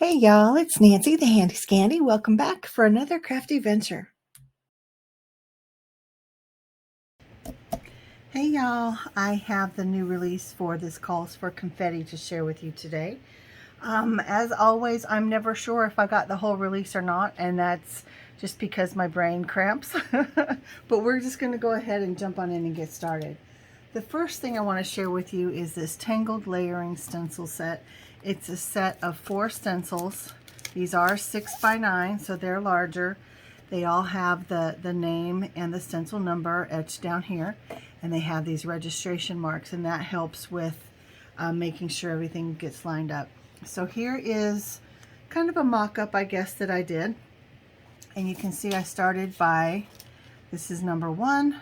Hey y'all, it's Nancy the Handy Scandy. Welcome back for another crafty venture. Hey y'all, I have the new release for this Calls for Confetti to share with you today. As always, I'm never sure if I got the whole release or not, and that's just because my brain cramps. But we're just going to go ahead and jump on in and get started. The first thing I want to share with you is this Tangled Layering Stencil Set. It's a set of 4 stencils. These are 6 by 9, so they're larger. They all have the name and the stencil number etched down here, and they have these registration marks, and that helps with making sure everything gets lined up. So here is kind of a mock-up, I guess, that I did. And you can see I started by, this is number 1,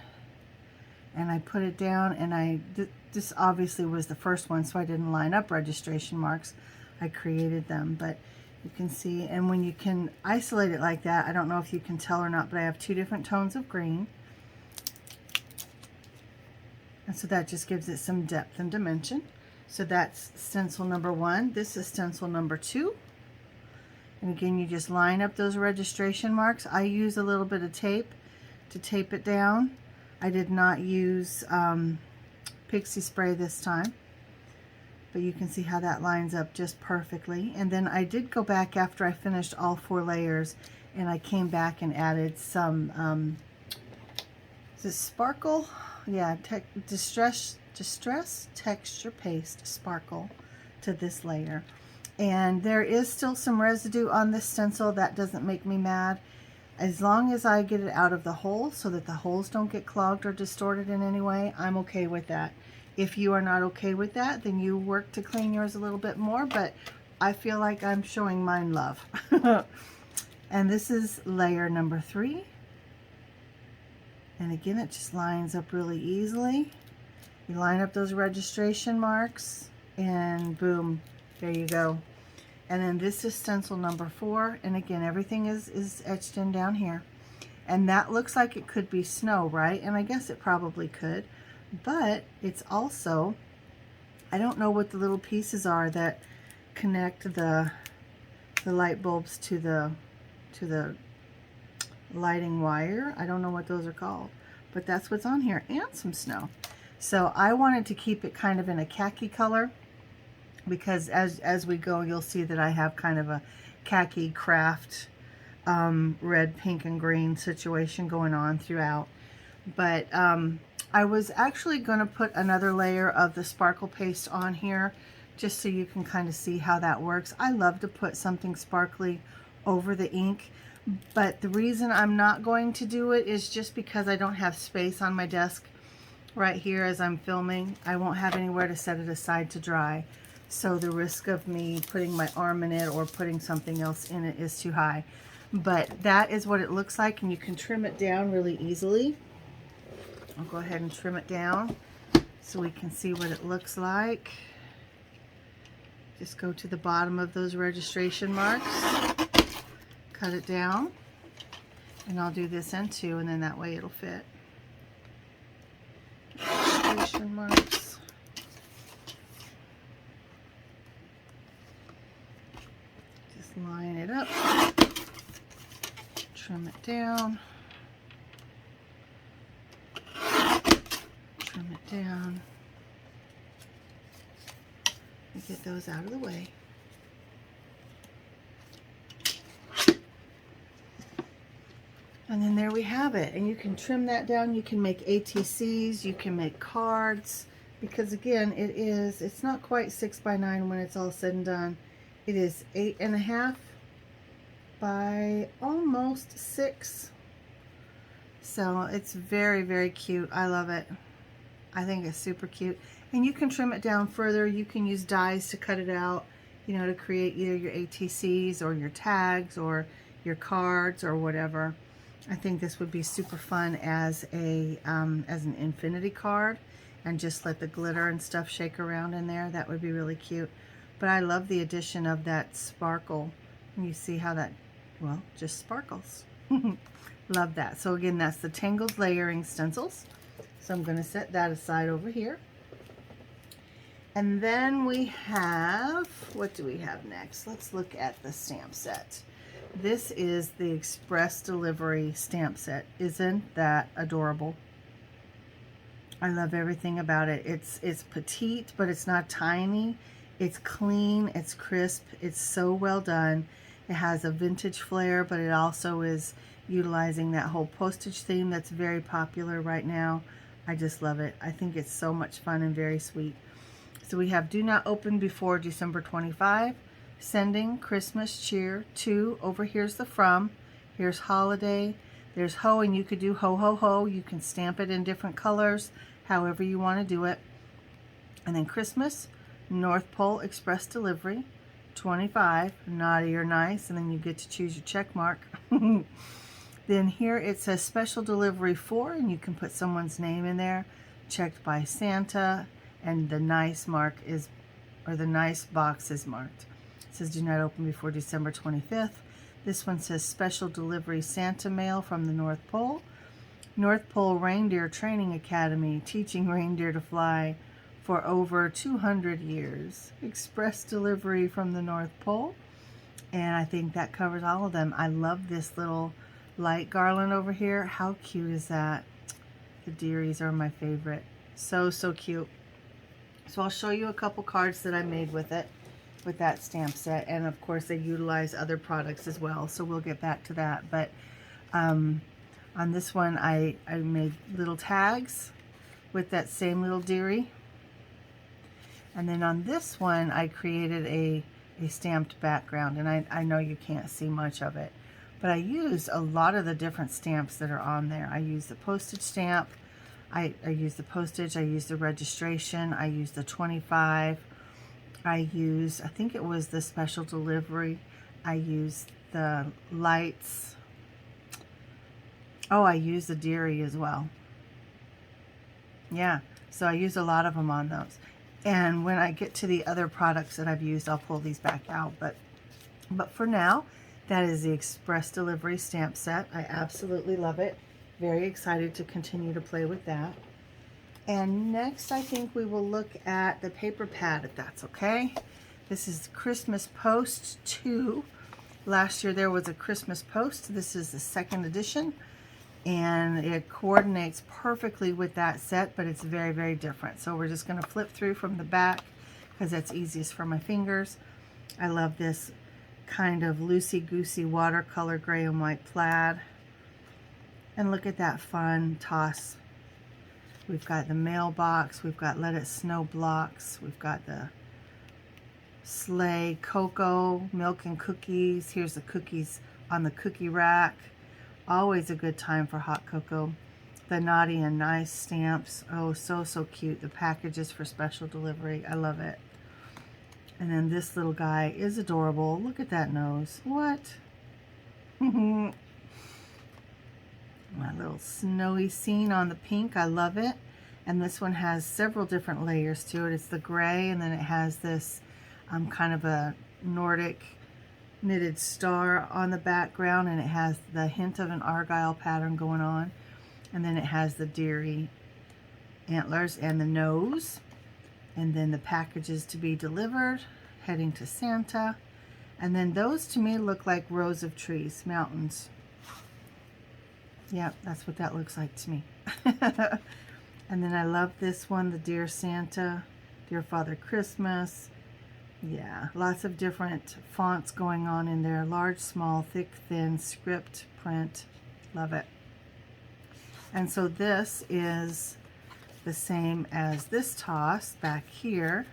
and I put it down, and this obviously was the first one, so I didn't line up registration marks. I created them, but you can see, and when you can isolate it like that, I don't know if you can tell or not, but I have 2 different tones of green. And so that just gives it some depth and dimension. So that's stencil number 1. This is stencil number 2. And again, you just line up those registration marks. I use a little bit of tape to tape it down. I did not use pixie spray this time, but you can see how that lines up just perfectly. And then I did go back after I finished all 4 layers, and I came back and added some is it sparkle? Yeah, distress texture paste sparkle to this layer. And there is still some residue on this stencil. That doesn't make me mad. As long as I get it out of the hole so that the holes don't get clogged or distorted in any way, I'm okay with that. If you are not okay with that, then you work to clean yours a little bit more, but I feel like I'm showing mine love. And this is layer number 3. And again, it just lines up really easily. You line up those registration marks, and boom, there you go. And then this is stencil number 4, and again, everything is etched in down here. And that looks like it could be snow, right? And I guess it probably could, but it's also, I don't know what the little pieces are that connect the light bulbs to the lighting wire. I don't know what those are called, but that's what's on here, and some snow. So I wanted to keep it kind of in a khaki color, because as we go, you'll see that I have kind of a khaki craft red, pink, and green situation going on throughout. But I was actually going to put another layer of the sparkle paste on here, just so you can kind of see how that works. I love to put something sparkly over the ink, but the reason I'm not going to do it is just because I don't have space on my desk right here as I'm filming. I won't have anywhere to set it aside to dry. So the risk of me putting my arm in it or putting something else in it is too high. But that is what it looks like, and you can trim it down really easily. I'll go ahead and trim it down so we can see what it looks like. Just go to the bottom of those registration marks, cut it down, and I'll do this end too, and then that way it'll fit. Registration marks. Line it up, trim it down, trim it down, and get those out of the way. And then there we have it. And you can trim that down. You can make ATCs, you can make cards, because again, it's not quite 6 by 9 when it's all said and done. It is 8.5 by almost 6. So it's very, very cute. I love it. I think it's super cute. And you can trim it down further. You can use dies to cut it out, you know, to create either your ATCs or your tags or your cards or whatever. I think this would be super fun as an infinity card, and just let the glitter and stuff shake around in there. That would be really cute. But I love the addition of that sparkle. You see how that, well, just sparkles. Love that. So again, that's the Tangled Layering Stencils. So I'm going to set that aside over here. And then we have, what do we have next? Let's look at the stamp set. This is the express delivery stamp set. Isn't that adorable? I love everything about it. It's petite, but it's not tiny. It's clean, it's crisp, it's so well done. It has a vintage flair, but it also is utilizing that whole postage theme that's very popular right now. I just love it. I think it's so much fun and very sweet. So we have do not open before December 25, sending, Christmas, cheer, 2, over here's the from, here's holiday, there's ho, and you could do ho, ho, ho. You can stamp it in different colors, however you want to do it. And then Christmas, North Pole Express Delivery, 25, naughty or nice, and then you get to choose your check mark. Then here it says special delivery for, and you can put someone's name in there, checked by Santa, and the nice mark is, or the nice box is marked. It says do not open before December 25th. This one says special delivery Santa mail from the North Pole. North Pole Reindeer Training Academy, teaching reindeer to fly for over 200 years. Express delivery from the North Pole. And I think that covers all of them. I love this little light garland over here. How cute is that? The dearies are my favorite. So, so cute. So I'll show you a couple cards that I made with it, with that stamp set. And of course they utilize other products as well. So we'll get back to that. But on this one, I made little tags with that same little dearie. And then on this one, I created a stamped background. And I know you can't see much of it, but I used a lot of the different stamps that are on there. I used the postage stamp. I used the postage. I used the registration. I used the 25. I used, I think it was the special delivery. I used the lights. Oh, I used the dearie as well. Yeah, so I used a lot of them on those. And when I get to the other products that I've used, I'll pull these back out. But for now, that is the express delivery stamp set. I absolutely love it. Very excited to continue to play with that. And next, I think we will look at the paper pad, if that's okay. This is Christmas Post 2. Last year there was a Christmas Post. This is the second edition. And it coordinates perfectly with that set, but it's very, very different. So we're just going to flip through from the back because that's easiest for my fingers. I love this kind of loosey-goosey watercolor gray and white plaid. And look at that fun toss. We've got the mailbox, we've got Let It Snow blocks, we've got the sleigh, cocoa, milk and cookies. Here's the cookies on the cookie rack. Always a good time for hot cocoa. The naughty and nice stamps. Oh, so, so cute. The packages for special delivery. I love it. And then this little guy is adorable. Look at that nose. What? My little snowy scene on the pink. I love it. And this one has several different layers to it. It's the gray, and then it has this kind of a Nordic knitted star on the background, and it has the hint of an argyle pattern going on, and then it has the dearie antlers and the nose, and then the packages to be delivered heading to Santa. And then those to me look like rows of trees, mountains. Yep, that's what that looks like to me. And then I love this one, the Dear Santa, Dear Father Christmas. Yeah, lots of different fonts going on in there. Large, small, thick, thin, script, print. Love it. And so this is the same as this toss back here,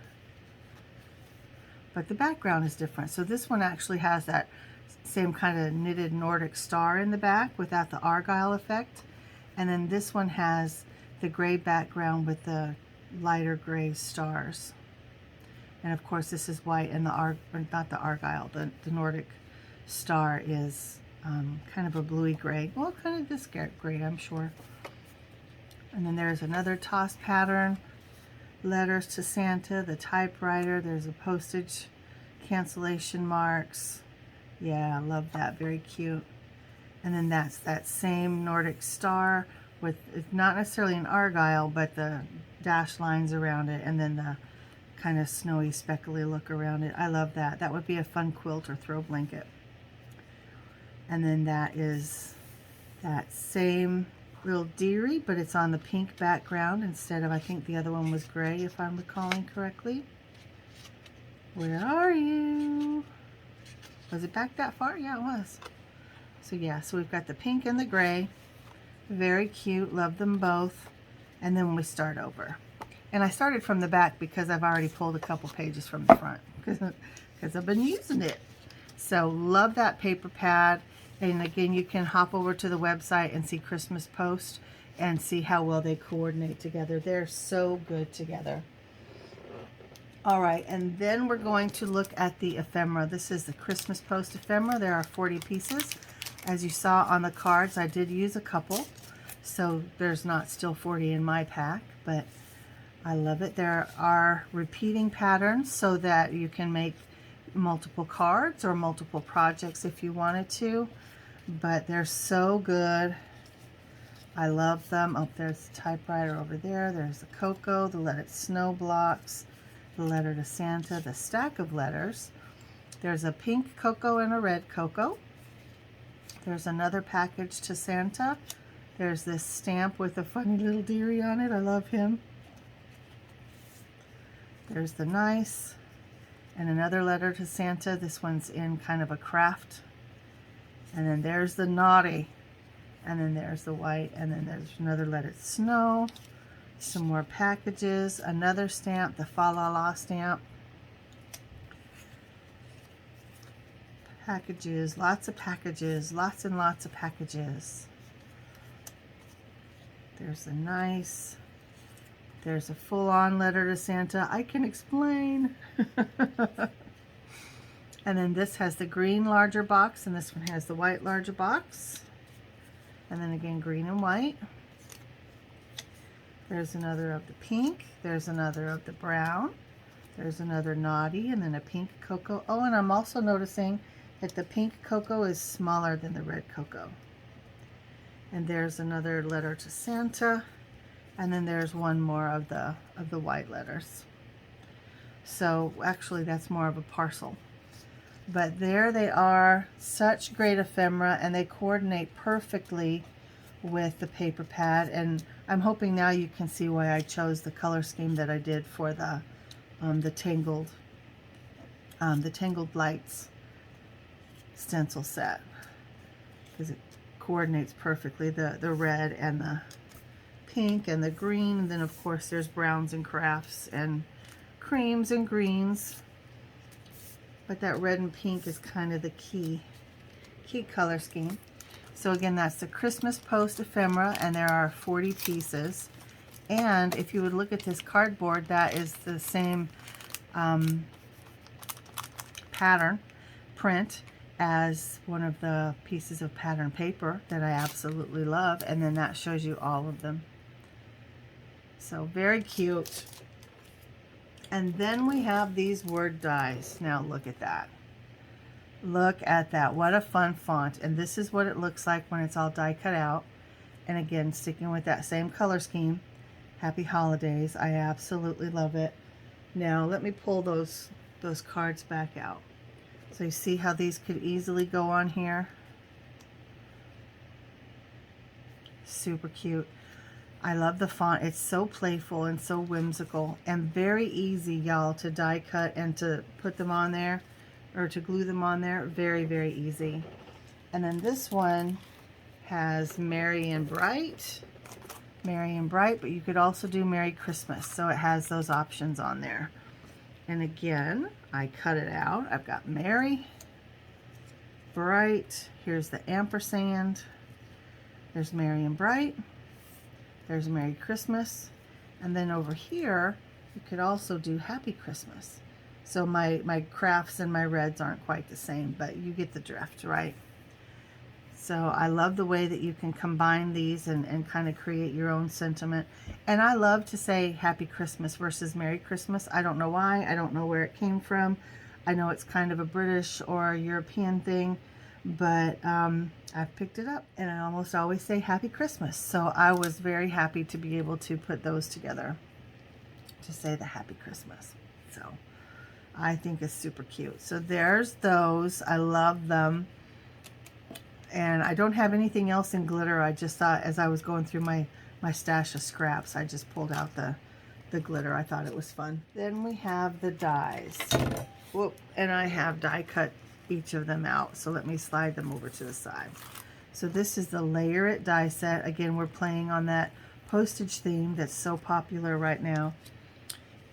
but the background is different. So this one actually has that same kind of knitted Nordic star in the back without the argyle effect. And then this one has the gray background with the lighter gray stars. And of course this is white, and not the argyle, the Nordic star is kind of a bluey gray. Well, kind of this gray, I'm sure. And then there's another toss pattern. Letters to Santa, the typewriter, there's a postage cancellation marks. Yeah, I love that, very cute. And then that's that same Nordic star with, it's not necessarily an argyle, but the dashed lines around it, and then the kind of snowy, speckly look around it. I love that. That would be a fun quilt or throw blanket. And then that is that same little dearie, but it's on the pink background instead of, I think the other one was gray, if I'm recalling correctly. Where are you? Was it back that far? Yeah, it was. So yeah, so we've got the pink and the gray. Very cute, love them both. And then we start over. And I started from the back because I've already pulled a couple pages from the front because I've been using it. So love that paper pad. And again, you can hop over to the website and see Christmas Post and see how well they coordinate together. They're so good together. All right, and then we're going to look at the ephemera. This is the Christmas Post ephemera. There are 40 pieces. As you saw on the cards, I did use a couple, so there's not still 40 in my pack, but I love it. There are repeating patterns so that you can make multiple cards or multiple projects if you wanted to, but they're so good. I love them. Oh, there's the typewriter over there. There's the cocoa, the Let It Snow blocks, the letter to Santa, the stack of letters. There's a pink cocoa and a red cocoa. There's another package to Santa. There's this stamp with a funny little dearie on it. I love him. There's the nice, and another letter to Santa. This one's in kind of a craft. And then there's the naughty, and then there's the white, and then there's another Let It Snow. Some more packages, another stamp, the Fa La La stamp. Packages, lots of packages, lots and lots of packages. There's the nice. There's a full-on letter to Santa. I can explain. And then this has the green larger box, and this one has the white larger box. And then again, green and white. There's another of the pink. There's another of the brown. There's another naughty, and then a pink cocoa. Oh, and I'm also noticing that the pink cocoa is smaller than the red cocoa. And there's another letter to Santa. And then there's one more of the white letters. So actually that's more of a parcel. But there they are, such great ephemera, and they coordinate perfectly with the paper pad. And I'm hoping now you can see why I chose the color scheme that I did for the Tangled Lights stencil set, because it coordinates perfectly, the red and the pink and the green, and then of course there's browns and crafts and creams and greens, but that red and pink is kind of the key color scheme. So again, that's the Christmas Post ephemera, and there are 40 pieces. And if you would look at this cardboard, that is the same pattern print as one of the pieces of pattern paper that I absolutely love, and then that shows you all of them. So very cute. And then we have these word dies. Now look at that. Look at that. What a fun font. And this is what it looks like when it's all die cut out. And again, sticking with that same color scheme. Happy holidays. I absolutely love it. Now let me pull those cards back out. So you see how these could easily go on here. Super cute. I love the font. It's so playful and so whimsical and very easy, y'all, to die cut and to put them on there or to glue them on there. Very, very easy. And then this one has Merry and Bright. Merry and Bright, but you could also do Merry Christmas. So it has those options on there. And again, I cut it out. I've got Merry, Bright. Here's the ampersand. There's Merry and Bright. There's Merry Christmas. And then over here, you could also do Happy Christmas. So my crafts and my reds aren't quite the same, but you get the drift, right? So I love the way that you can combine these and kind of create your own sentiment. And I love to say Happy Christmas versus Merry Christmas. I don't know why. I don't know where it came from. I know it's kind of a British or a European thing, but I've picked it up, and I almost always say Happy Christmas. So I was very happy to be able to put those together to say the Happy Christmas. So So I think it's super cute. So there's those. I love them. And I don't have anything else in glitter. I just thought as I was going through my stash of scraps, I just pulled out the glitter. I thought it was fun. Then we have the dies. Whoop, and I have die cut each of them out. So let me slide them over to the side. So this is the Layer It die set. Again, we're playing on that postage theme that's so popular right now.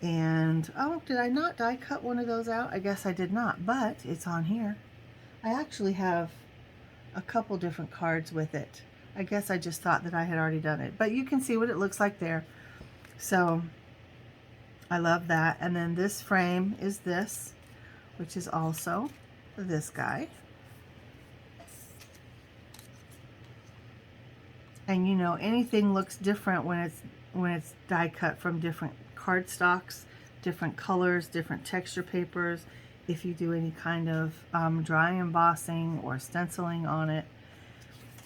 And, oh, did I not die cut one of those out? I guess I did not, but it's on here. I actually have a couple different cards with it. I guess I just thought that I had already done it, but you can see what it looks like there. So I love that. And then this frame is this, which is also this guy. And you know, anything looks different when it's die cut from different cardstocks, different colors, different texture papers. If you do any kind of dry embossing or stenciling on it.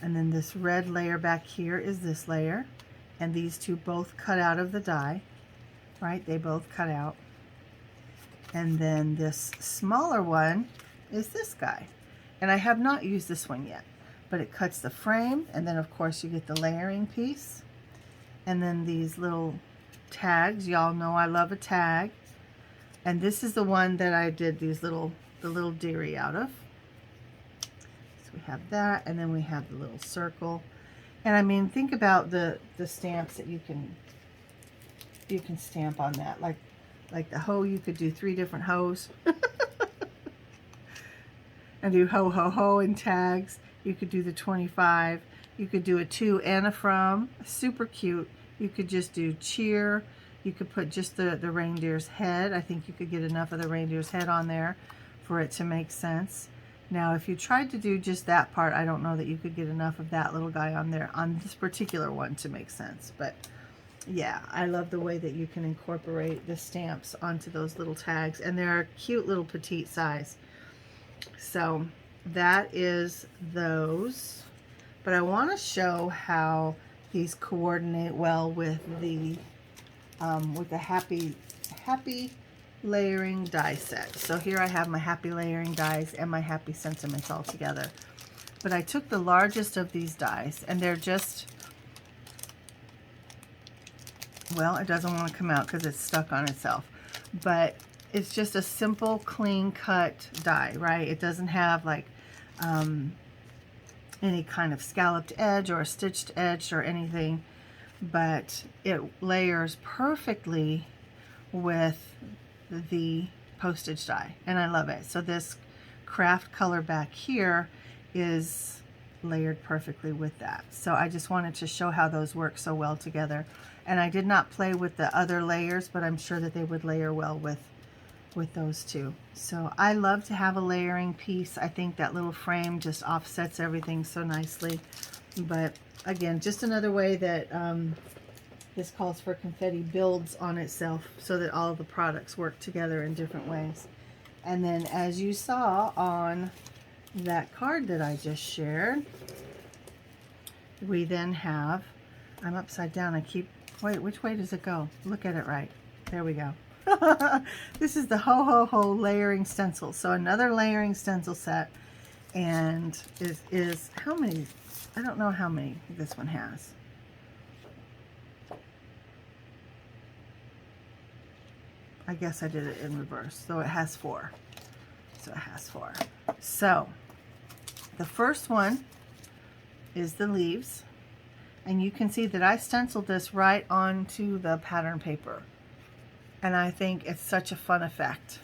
And then this red layer back here is this layer. And these two both cut out of the die, right? They both cut out. And then this smaller one is this guy. And I have not used this one yet, but it cuts the frame. And then of course you get the layering piece. And then these little tags. Y'all know I love a tag. And this is the one that I did the little dearie out of. So we have that, and then we have the little circle. And I mean, think about the stamps that you can stamp on that. Like the hoe, you could do 3 different hoes. And do ho ho ho and tags. You could do the 25. You could do a to and a from. Super cute. You could just do cheer. You could put just the reindeer's head. I think you could get enough of the reindeer's head on there for it to make sense. Now, if you tried to do just that part, I don't know that you could get enough of that little guy on there on this particular one to make sense. But yeah, I love the way that you can incorporate the stamps onto those little tags. And they're a cute little petite size. So that is those. But I want to show how these coordinate well with the happy layering die set. So here I have my happy layering dies and my happy sentiments all together. But I took the largest of these dies, and they're just, well, it doesn't want to come out because it's stuck on itself. But it's just a simple, clean cut die, right? It doesn't have like any kind of scalloped edge or a stitched edge or anything. But it layers perfectly with the postage die, and I love it. So this craft color back here is layered perfectly with that. So I just wanted to show how those work so well together. And I did not play with the other layers, but I'm sure that they would layer well with those two. So I love to have a layering piece. I think that little frame just offsets everything so nicely. But again, just another way that this calls for confetti builds on itself so that all of the products work together in different ways. And then as you saw on that card that I just shared, we then have, I'm upside down, I keep, wait, which way does it go? Look at it right. There we go. This is the Ho Ho Ho layering stencil. So another layering stencil set, and is how many? I don't know how many this one has. I guess I did it in reverse. So it has 4. So it has 4. So the first one is the leaves. And you can see that I stenciled this right onto the pattern paper. And I think it's such a fun effect.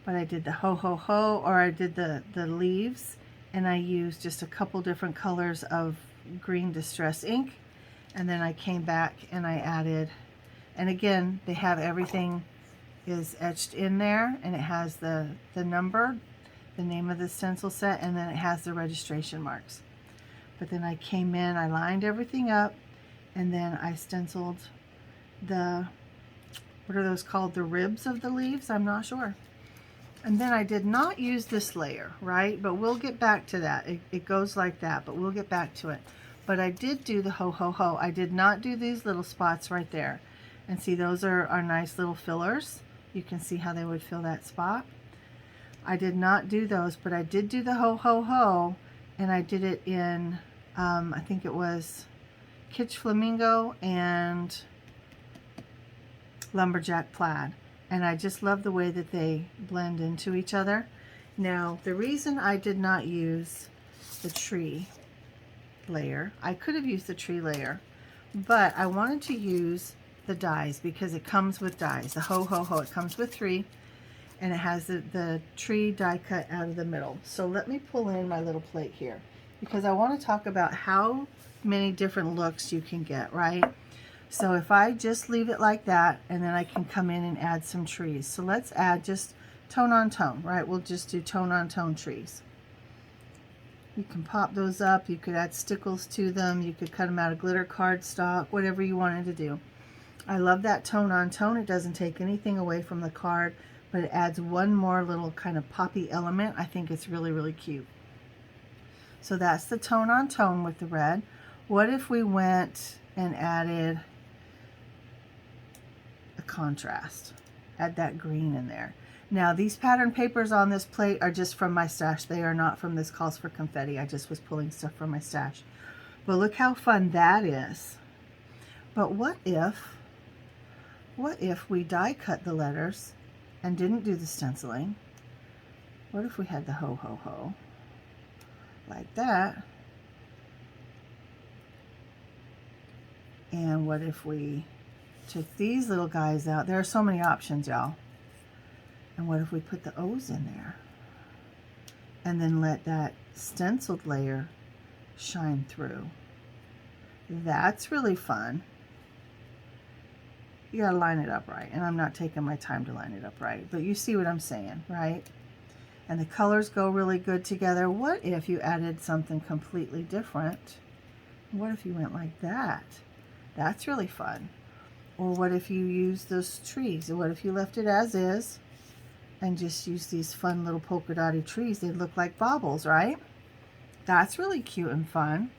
But I did the ho ho ho, or I did the leaves, and I used just a couple different colors of green distress ink. And then I came back and I added, and again, they have everything is etched in there, and it has the number, the name of the stencil set, and then it has the registration marks. But then I came in, I lined everything up, and then I stenciled the, what are those called? The ribs of the leaves? I'm not sure. And then I did not use this layer, right? But we'll get back to that. It goes like that, but we'll get back to it. But I did do the ho ho ho. I did not do these little spots right there. And see, those are nice little fillers You can see how they would fill that spot. I did not do those, but I did do the ho ho ho, and I did it in, I think it was Kitsch Flamingo and Lumberjack Plaid. And I just love the way that they blend into each other. Now, the reason I did not use the tree layer, I could have used the tree layer, but I wanted to use the dies because it comes with dies. The ho ho ho, it comes with 3, and it has the tree die cut out of the middle. So let me pull in my little plate here because I want to talk about how many different looks you can get, right? So if I just leave it like that, and then I can come in and add some trees. So let's add just tone on tone, right? We'll just do tone on tone trees. You can pop those up. You could add stickles to them. You could cut them out of glitter cardstock, whatever you wanted to do. I love that tone on tone. It doesn't take anything away from the card, but it adds one more little kind of poppy element. I think it's really, really cute. So that's the tone on tone with the red. What if we went and added a contrast? Add that green in there. Now these pattern papers on this plate are just from my stash. They are not from this Calls for Confetti. I just was pulling stuff from my stash. But look how fun that is. But what if we die cut the letters and didn't do the stenciling? What if we had the ho ho ho like that? And what if we took these little guys out? There are so many options, y'all. And what if we put the O's in there? And then let that stenciled layer shine through. That's really fun. You gotta line it up right. And I'm not taking my time to line it up right. But you see what I'm saying, right? And the colors go really good together. What if you added something completely different? What if you went like that? That's really fun. Or what if you use those trees? Or what if you left it as is and just use these fun little polka dotty trees? They look like baubles, right? That's really cute and fun.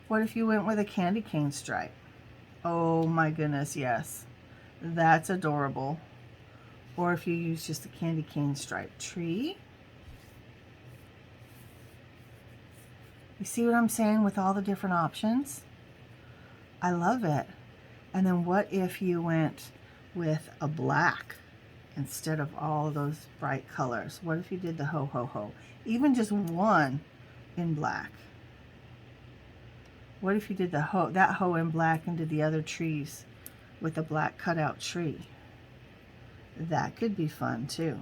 What if you went with a candy cane stripe? Oh my goodness, yes. That's adorable. Or if you use just a candy cane stripe tree. You see what I'm saying with all the different options? I love it. And then what if you went with a black instead of all those bright colors? What if you did the ho ho ho? Even just one in black. What if you did the that ho in black and did the other trees with a black cutout tree? That could be fun too.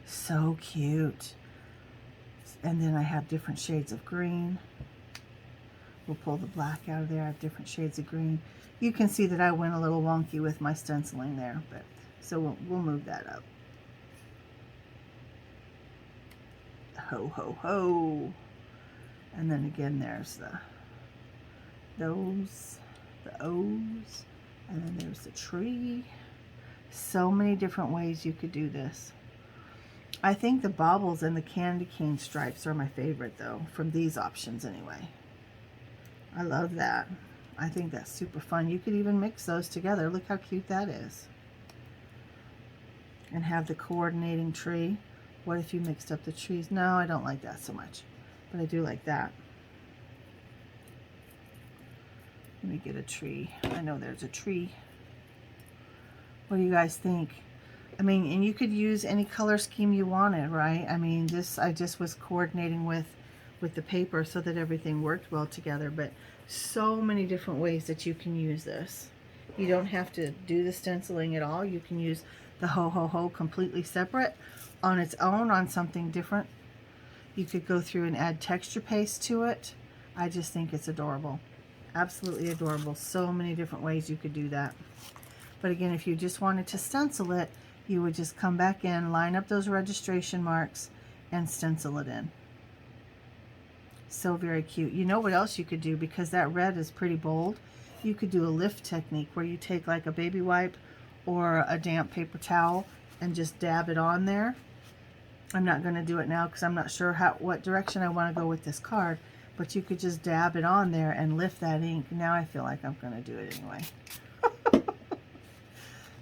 So cute. And then I have different shades of green. We'll pull the black out of there. I have different shades of green. You can see that I went a little wonky with my stenciling there, but so we'll move that up. Ho ho ho. And then again there's the O's, and then there's the tree. So many different ways you could do this. I think the baubles and the candy cane stripes are my favorite though, from these options anyway. I love that. I think that's super fun. You could even mix those together. Look how cute that is. And have the coordinating tree. What if you mixed up the trees? No, I don't like that so much, but I do like that. Let me get a tree. I know there's a tree. What do you guys think? I mean, and you could use any color scheme you wanted, right? I mean, this I just was coordinating with the paper so that everything worked well together, but so many different ways that you can use this. You don't have to do the stenciling at all. You can use the ho ho ho completely separate on its own on something different. You could go through and add texture paste to it. I just think it's adorable. Absolutely adorable. So many different ways you could do that. But again, if you just wanted to stencil it, you would just come back in, line up those registration marks, and stencil it in. So very cute. You know what else you could do, because that red is pretty bold? You could do a lift technique where you take like a baby wipe or a damp paper towel and just dab it on there. I'm not going to do it now because I'm not sure what direction I want to go with this card, but you could just dab it on there and lift that ink. Now I feel like I'm going to do it anyway.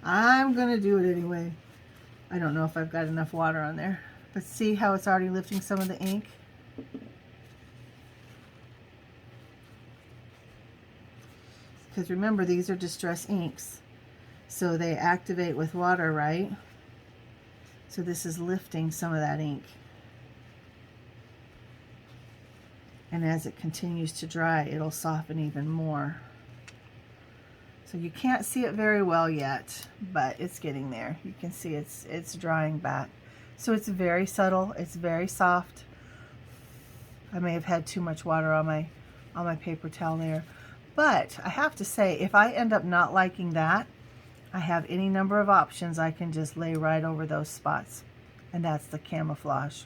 I'm going to do it anyway. I don't know if I've got enough water on there, but see how it's already lifting some of the ink? Because remember, these are distress inks, so they activate with water, right? So this is lifting some of that ink. And as it continues to dry, it'll soften even more. So you can't see it very well yet, but it's getting there. You can see it's drying back. So it's very subtle, it's very soft. I may have had too much water on my paper towel there. But I have to say, if I end up not liking that, I have any number of options. I can just lay right over those spots. And that's the camouflage.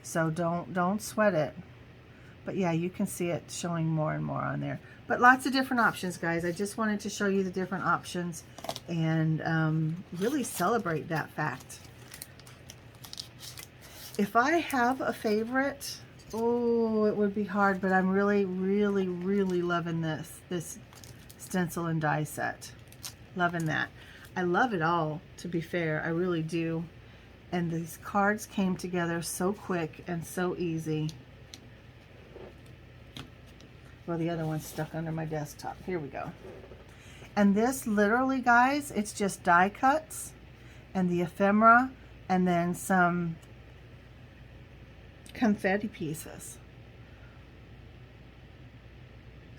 So don't sweat it. But yeah, you can see it showing more and more on there. But lots of different options, guys. I just wanted to show you the different options and really celebrate that fact. If I have a favorite, oh, it would be hard, but I'm really, really, really loving this stencil and die set. Loving that. I love it all, to be fair. I really do. And these cards came together so quick and so easy. Well, the other one's stuck under my desktop. Here we go. And this literally, guys, it's just die cuts and the ephemera and then some confetti pieces.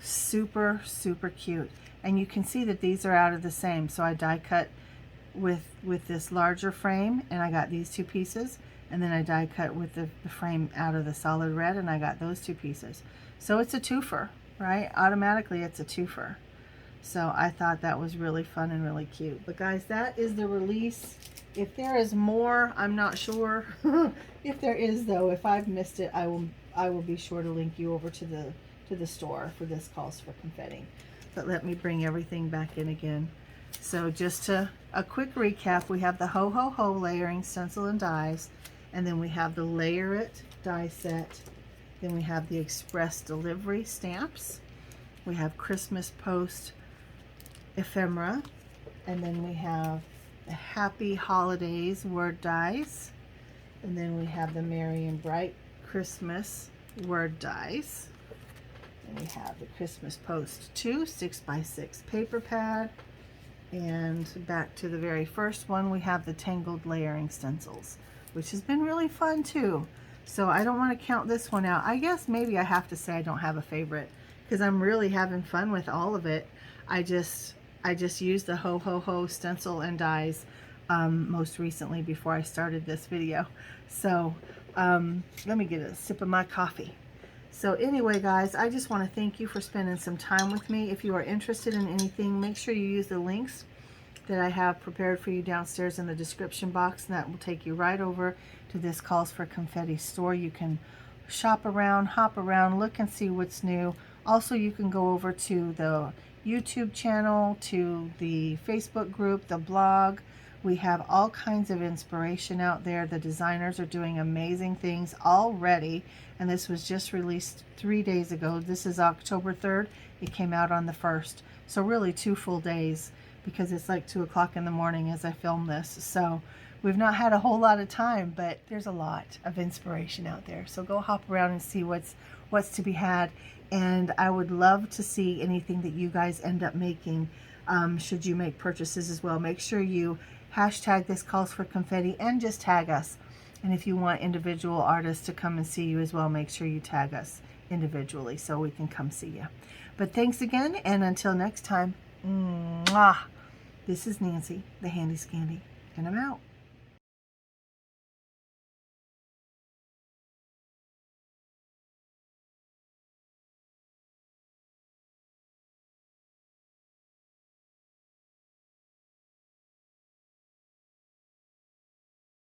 Super, super cute. And you can see that these are out of the same. So I die cut with this larger frame, and I got these two pieces. And then I die cut with the frame out of the solid red, and I got those two pieces. So it's a twofer, right? Automatically it's a twofer. So I thought that was really fun and really cute. But guys, that is the release. If there is more, I'm not sure. If there is, though, if I've missed it, I will be sure to link you over to the store for this Calls for Confetti. But let me bring everything back in again. So just a quick recap, we have the Ho Ho Ho layering stencil and dies, and then we have the Layer It die set. Then we have the Express Delivery stamps. We have Christmas Post ephemera, and then we have the Happy Holidays word dies, and then we have the Merry and Bright Christmas word dies. And we have the Christmas Post 2 6x6 paper pad, and back to the very first one, we have the Tangled layering stencils, which has been really fun too. So I don't want to count this one out. I guess maybe I have to say I don't have a favorite, because I'm really having fun with all of it. I just used the Ho Ho Ho stencil and dies most recently before I started this video. So let me get a sip of my coffee. So anyway, guys, I just want to thank you for spending some time with me. If you are interested in anything, make sure you use the links that I have prepared for you downstairs in the description box, and that will take you right over to this Calls for Confetti store. You can shop around, hop around, look and see what's new. Also, you can go over to the YouTube channel, to the Facebook group, the blog. We have all kinds of inspiration out there. The designers are doing amazing things already, and this was just released 3 days ago. This is October 3rd. It came out on the 1st. So really 2 full days, because it's like 2 o'clock in the morning as I film this. So we've not had a whole lot of time, but there's a lot of inspiration out there. So go hop around and see what's to be had. And I would love to see anything that you guys end up making, should you make purchases as well. Make sure you hashtag this Calls for Confetti and just tag us. And if you want individual artists to come and see you as well, make sure you tag us individually so we can come see you. But thanks again, and until next time, mwah. This is Nancy, the Handy Scandy, and I'm out.